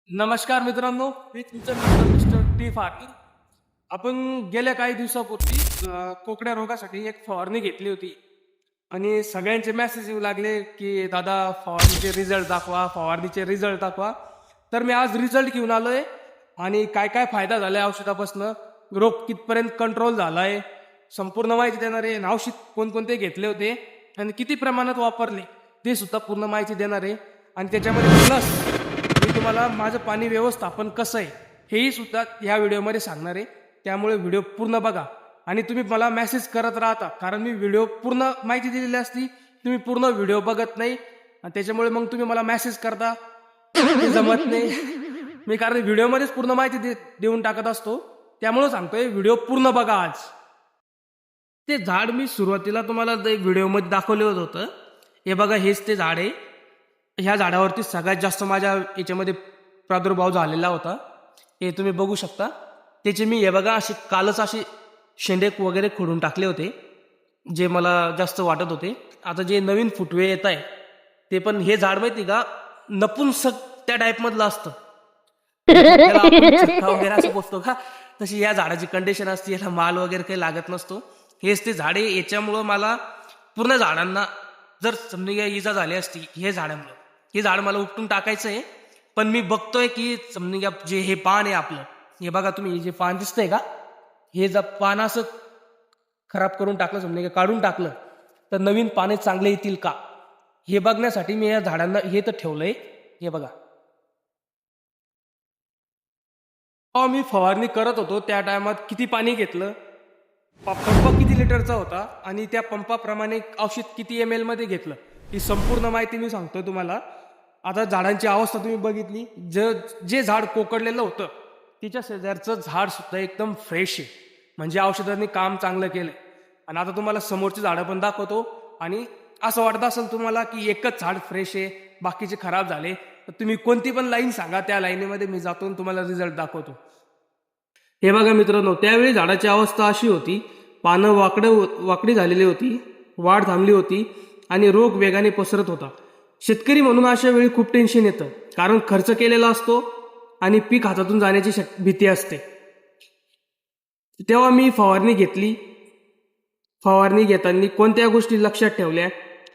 नमस्कार मित्रांनो, मी तुमचा मित्र मिस्टर टी फार्मर. आपण गेल्या काही दिवसापूर्वी कोकड्या रोगासाठी एक फवारणी घेतली होती आणि सगळ्यांचे मेसेज येऊ लागले की दादा फवारणीचे रिझल्ट दाखवा, फवारणीचे रिझल्ट दाखवा. तर मी आज रिझल्ट घेऊन आलोय आणि काय काय फायदा झालाय औषधापासून, रोग कितपर्यंत कंट्रोल झालाय, संपूर्ण माहिती देणार आहे. औषध कोणकोणते घेतले होते आणि किती प्रमाणात वापरले ते सुद्धा पूर्ण माहिती देणार आहे. आणि त्याच्यामध्ये प्लस मी तुम्हाला माझं पाणी व्यवस्थापन कसं आहे हेही सुद्धा ह्या व्हिडिओमध्ये सांगणार आहे. त्यामुळे व्हिडिओ पूर्ण बघा आणि तुम्ही मला मेसेज करत राहता, कारण मी व्हिडिओ पूर्ण माहिती दिलेली असती, तुम्ही पूर्ण व्हिडिओ बघत नाही आणि त्याच्यामुळे मग तुम्ही मला मेसेज करता, ते जमत नाही. मी कारण व्हिडिओमध्येच पूर्ण माहिती देऊन टाकत असतो. त्यामुळे सांगतोय व्हिडिओ पूर्ण बघा. आज ते झाड मी सुरुवातीला तुम्हाला एक व्हिडिओमध्ये दाखवलं होतं. हे बघा, हेच ते झाड आहे. ह्या झाडावरती सगळ्यात जास्त माझ्या याच्यामध्ये प्रादुर्भाव झालेला होता. हे तुम्ही बघू शकता. त्याचे मी हे बघा असे कालच असे शेंडे वगैरे खोडून टाकले होते, जे मला जास्त वाटत होते. आता जे नवीन फुटवे येत आहे ते पण, हे झाड माहिती का नपुंसक त्या टाईपमधलं असतं. त्याला आपण चक्का वगैरे असं बोलतो का, तशी या झाडाची कंडिशन असते. याला माल वगैरे काही लागत नसतो. हेच ते झाडे. याच्यामुळं मला पूर्ण झाडांना जर समजा इजा झाली असती, हे झाडामुळं, हे झाड मला उपटून टाकायचं आहे. पण मी बघतोय की समजा जे हे पान आहे आपलं, हे बघा तुम्ही, हे जे पान दिसतंय का, हे जर पान असं खराब करून टाकलं, समजा काढून टाकलं तर नवीन पाने चांगले येतील का, हे बघण्यासाठी मी या झाडांना हे तर ठेवलंय. हे बघा, मी फवारणी करत होतो त्या टायमात किती पाणी घेतलं, पंप किती लिटरचा होता आणि त्या पंपाप्रमाणे औषध किती ml मध्ये घेतलं, ही संपूर्ण माहिती मी सांगतो तुम्हाला. आता झाडांची अवस्था तुम्ही बघितली. जे झाड कोकडलेलं होतं तिच्या शेजारचं झाड सुद्धा एकदम फ्रेश आहे, म्हणजे औषधांनी काम चांगलं केलंय. आणि आता तुम्हाला समोरची झाडं पण दाखवतो. आणि असं वाटत असेल तुम्हाला की एकच झाड फ्रेश आहे, बाकीचे खराब झाले, तर तुम्ही कोणती पण लाईन सांगा, त्या लाईनीमध्ये मी जातो तुम्हाला रिझल्ट दाखवतो. हे बघा मित्रांनो, त्यावेळी झाडाची अवस्था अशी होती, पानं वाकडी झालेली होती, वाढ थांबली होती आणि रोग वेगाने पसरत होता. शेतकरी म्हणून अशा वेळी खूप टेन्शन येतं, कारण खर्च केलेला असतो आणि पीक हातातून जाण्याची भीती असते. तेव्हा मी फवारणी घेतली. फवारणी घेताना कोणत्या गोष्टी लक्षात ठेवल्या,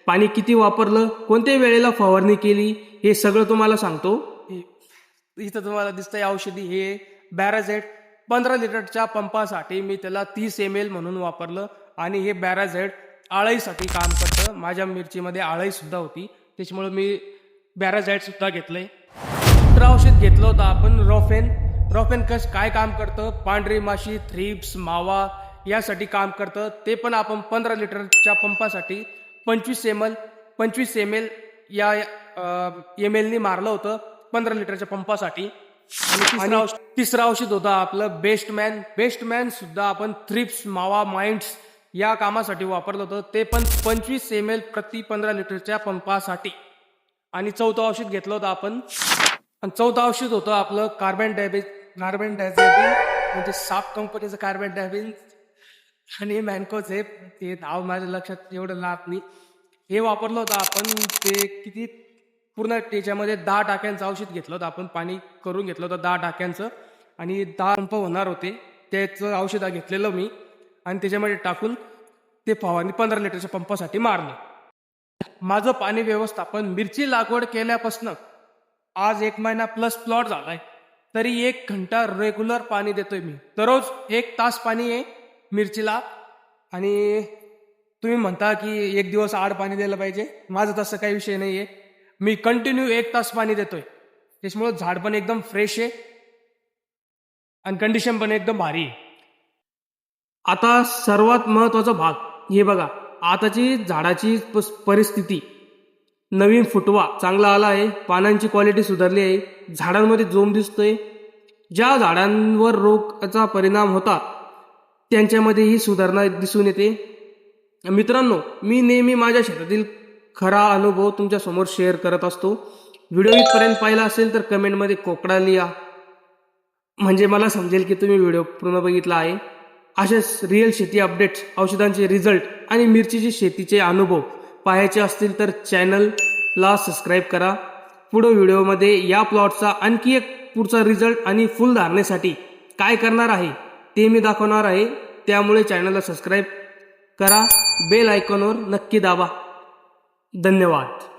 पाणी किती वापरलं, कोणत्या वेळेला फवारणी केली, हे सगळं तुम्हाला सांगतो. इथं तुम्हाला दिसतंय औषधी, हे बॅराझेट 15 लिटरच्या पंपासाठी मी त्याला 30 ml म्हणून वापरलं. आणि हे बॅराझेट आळईसाठी काम करतं. माझ्या मिरचीमध्ये आळई सुद्धा होती, त्याच्यामुळे मी बॅराझेट सुद्धा घेतलंय. तर औषध घेतलं होतं आपण रॉफेन. रॉफेन काय काम करतं, पांढरी माशी, थ्रिप्स, मावा यासाठी काम करतं. ते पण आपण 15 लिटरच्या पंपासाठी 25 ml या ml मारलं होतं 15 लिटरच्या पंपासाठी. आणि तिसरं औषध होतं आपलं बेस्टमॅन सुद्धा आपण थ्रिप्स, मावा, माइंड्स या कामासाठी वापरलं होतं. ते पण 25 ml प्रति 15 लिटरच्या पंपासाठी. आणि चौथं औषध घेतलं होतं आपण, आणि चौथं औषध होतं आपलं कार्बन डायझॅबिन, म्हणजे साप कंपनीचं कार्बन डायझॅबिन. आणि मॅनकोचे, ते नाव माझ्या लक्षात एवढं राहत नाही. हे वापरलं होतं आपण. ते किती पूर्ण त्याच्यामध्ये 10 टाक्यांचं औषध घेतलं होतं आपण, पाणी करून घेतलं होतं 10 टाक्यांचं. आणि 10 पंप होणार होते, त्याचं औषध घेतलेलं मी आणि त्याच्यामध्ये टाकून ते फवारणी 15 लिटरच्या पंपासाठी मारलं. माझं पाणी व्यवस्थापन मिरची लागवड केल्यापासून आज 1 महिना प्लस प्लॉट झालाय, तरी 1 घंटा रेग्युलर पाणी देतोय मी. दररोज 1 तास पाणी आहे मिरचीला. आणि तुम्ही म्हणता की एक दिवस आड पाणी द्यायला पाहिजे, माझं तसं काही विषय नाही आहे. मी कंटिन्यू 1 तास पाणी देतोय, त्याच्यामुळे झाड पण एकदम फ्रेश आहे आणि कंडिशन पण एकदम भारी आहे. आता सर्वात महत्वाचा भाग, हे बघा, आताची झाडाची परिस्थिती, नवीन फुटवा चांगला आला आहे, पानांची क्वालिटी सुधारली आहे, झाडांमध्ये जोम दिसतोय. ज्या झाडांवर रोगाचा परिणाम होता त्यांच्यामध्ये ही सुधारणा दिसून येते. मित्रांनो, मी नेहमी माझ्या शेतातील खरा अनुभव तुमच्या समोर शेअर करत असतो. व्हिडिओ इथपर्यंत पाहिला असेल तर कमेंटमध्ये कोकडा लिहा, म्हणजे मला समजेल की तुम्ही व्हिडिओ पूर्ण बघितला आहे. असेच रिअल शेती अपडेट्स, औषधांचे रिझल्ट आणि मिरचीचे शेतीचे अनुभव पाहायचे असतील तर चॅनलला सबस्क्राईब करा. पुढे व्हिडिओमध्ये या प्लॉटचा आणखी एक पुढचा रिझल्ट आणि फुल धारणेसाठी काय करणार आहे ते मी दाखवणार आहे. त्यामुळे चॅनलला सबस्क्राईब करा, बेल आयकॉनवर नक्की दाबा. धन्यवाद.